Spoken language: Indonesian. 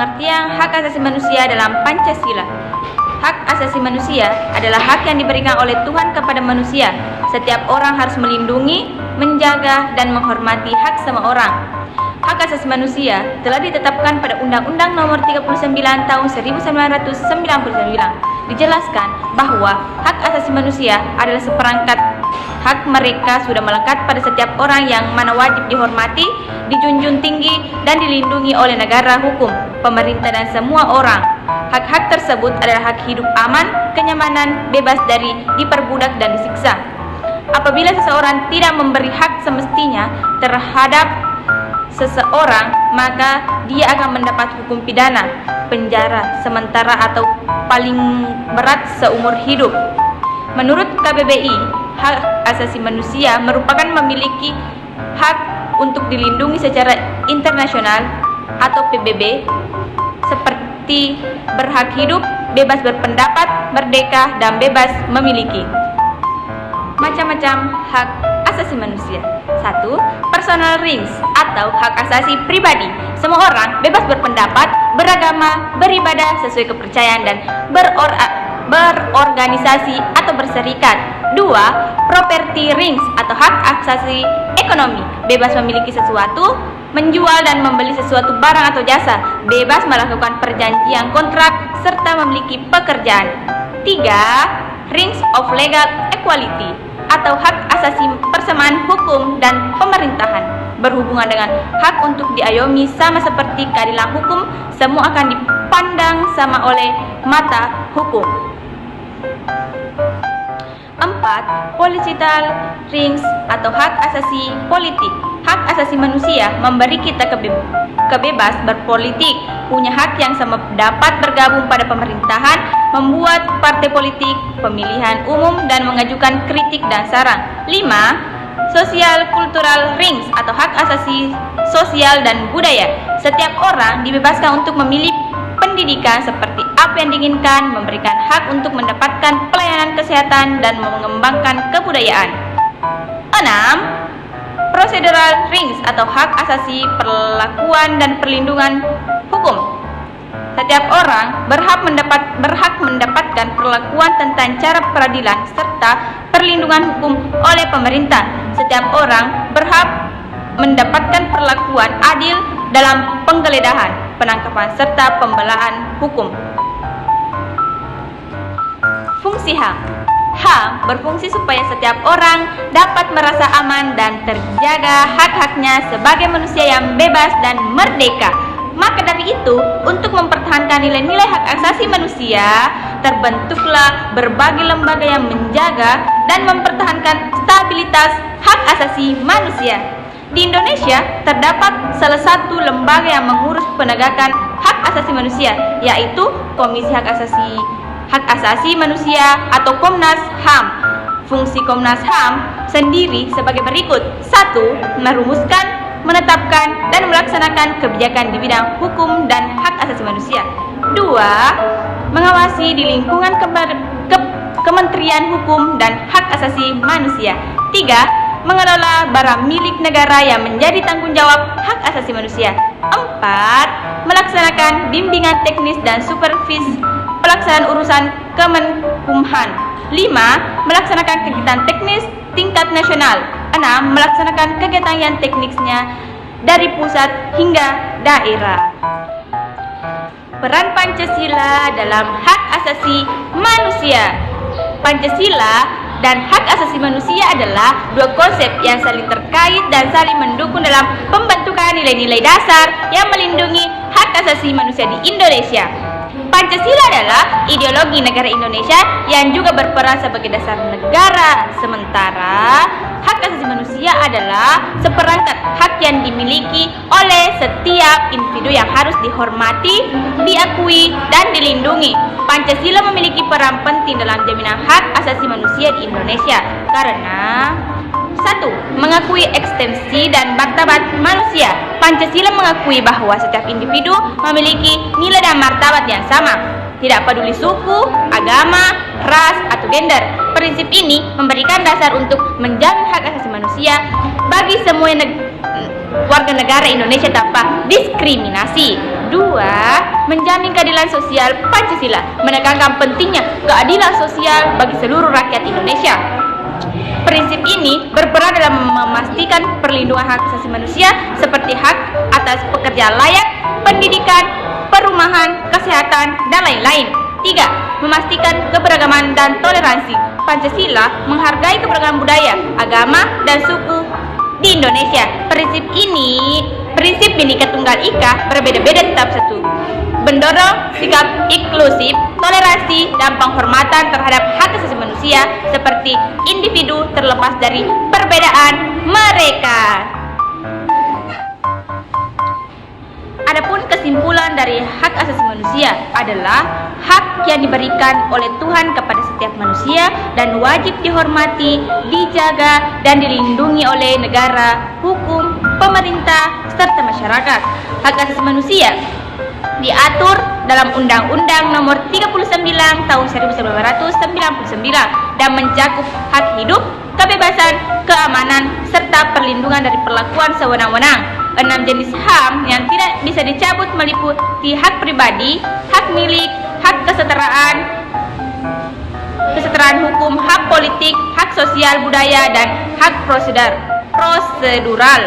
Pengertian hak asasi manusia dalam Pancasila. Hak asasi manusia adalah hak yang diberikan oleh Tuhan kepada manusia. Setiap orang harus melindungi, menjaga, dan menghormati hak semua orang. Hak asasi manusia telah ditetapkan pada Undang-Undang Nomor 39 Tahun 1999. Dijelaskan bahwa hak asasi manusia adalah seperangkat hak mereka sudah melekat pada setiap orang yang mana wajib dihormati, dijunjung tinggi, dan dilindungi oleh negara, hukum, pemerintah, dan semua orang. Hak-hak tersebut adalah hak hidup aman, kenyamanan, bebas dari diperbudak dan disiksa. Apabila seseorang tidak memberi hak semestinya terhadap seseorang, maka dia akan mendapat hukum pidana, penjara sementara atau paling berat seumur hidup. Menurut KBBI, hak asasi manusia merupakan memiliki hak untuk dilindungi secara internasional atau PBB, seperti berhak hidup, bebas berpendapat, merdeka, dan bebas memiliki. Macam-macam hak asasi manusia. 1. Personal rights atau hak asasi pribadi. Semua orang bebas berpendapat, beragama, beribadah sesuai kepercayaan, dan berorganisasi atau berserikat. 2. Property rights atau hak asasi ekonomi. Bebas memiliki sesuatu, menjual dan membeli sesuatu barang atau jasa, bebas melakukan perjanjian kontrak, serta memiliki pekerjaan. 3. Rights of legal equality atau hak asasi persamaan hukum dan pemerintahan. Berhubungan dengan hak untuk diayomi sama seperti keadilan hukum, semua akan dipandang sama oleh mata hukum. 4. Political rights atau hak asasi politik. Hak asasi manusia memberi kita kebebas berpolitik, punya hak yang sama dapat bergabung pada pemerintahan, membuat partai politik, pemilihan umum, dan mengajukan kritik dan saran. 5. Social cultural rights atau hak asasi sosial dan budaya. Setiap orang dibebaskan untuk memilih pendidikan seperti apa yang diinginkan, memberikan hak untuk mendapatkan pelayanan kesehatan, dan mengembangkan kebudayaan. 6. Procedural rights atau hak asasi perlakuan dan perlindungan hukum. Setiap orang berhak mendapatkan perlakuan tentang cara peradilan serta perlindungan hukum oleh pemerintah. Setiap orang berhak mendapatkan perlakuan adil dalam penggeledahan, penangkapan, serta pembelaan hukum. Fungsi HAM. HAM berfungsi supaya setiap orang dapat merasa aman dan terjaga hak-haknya sebagai manusia yang bebas dan merdeka. Maka dari itu, untuk mempertahankan nilai-nilai hak asasi manusia, terbentuklah berbagai lembaga yang menjaga dan mempertahankan stabilitas hak asasi manusia. Di Indonesia, terdapat salah satu lembaga yang mengurus penegakan hak asasi manusia, yaitu Komisi Hak Asasi Manusia atau Komnas HAM. Fungsi Komnas HAM sendiri sebagai berikut. 1. Merumuskan, menetapkan, dan melaksanakan kebijakan di bidang hukum dan hak asasi manusia. 2. Mengawasi di lingkungan Kementerian Hukum dan Hak Asasi Manusia. 3. Mengelola barang milik negara yang menjadi tanggung jawab hak asasi manusia. 4. Melaksanakan bimbingan teknis dan supervisi pelaksanaan urusan Kemenkumham. 5. Melaksanakan kegiatan teknis tingkat nasional. 6. Melaksanakan kegiatan yang teknisnya dari pusat hingga daerah. Peran Pancasila dalam hak asasi manusia. Pancasila dan hak asasi manusia adalah dua konsep yang saling terkait dan saling mendukung dalam pembentukan nilai-nilai dasar yang melindungi hak asasi manusia di Indonesia. Pancasila adalah ideologi negara Indonesia yang juga berperan sebagai dasar negara. Sementara hak asasi manusia adalah seperangkat hak yang dimiliki oleh setiap individu yang harus dihormati, diakui, dan dilindungi. Pancasila memiliki peran penting dalam jaminan hak asasi manusia di Indonesia karena 1. Mengakui eksistensi dan martabat manusia. Pancasila mengakui bahwa setiap individu memiliki nilai dan martabat yang sama, tidak peduli suku, agama, ras, atau gender. Prinsip ini memberikan dasar untuk menjamin hak asasi manusia bagi semua warga negara Indonesia tanpa diskriminasi. kedua, menjamin keadilan sosial Pancasila, menekankan pentingnya keadilan sosial bagi seluruh rakyat Indonesia. Prinsip ini berperan dalam memastikan perlindungan hak asasi manusia seperti hak atas pekerjaan layak, pendidikan, perumahan, kesehatan, dan lain-lain. 3. Memastikan keberagaman dan toleransi. Pancasila menghargai keberagaman budaya, agama, dan suku di Indonesia. Prinsip Bhinneka Tunggal Ika berbeda-beda tetap satu. Mendorong sikap inklusif, toleransi, dan penghormatan terhadap hak asasi manusia seperti individu terlepas dari perbedaan mereka. Adapun kesimpulan dari hak asasi manusia adalah hak yang diberikan oleh Tuhan kepada setiap manusia dan wajib dihormati, dijaga, dan dilindungi oleh negara, hukum, pemerintah, serta masyarakat. Hak asasi manusia diatur dalam Undang-Undang Nomor 39 Tahun 1999 dan mencakup hak hidup, kebebasan, keamanan, serta perlindungan dari perlakuan sewenang-wenang. 6 jenis HAM yang tidak bisa dicabut meliputi hak pribadi, hak milik, hak kesetaraan hukum, hak politik, hak sosial budaya, dan hak prosedural.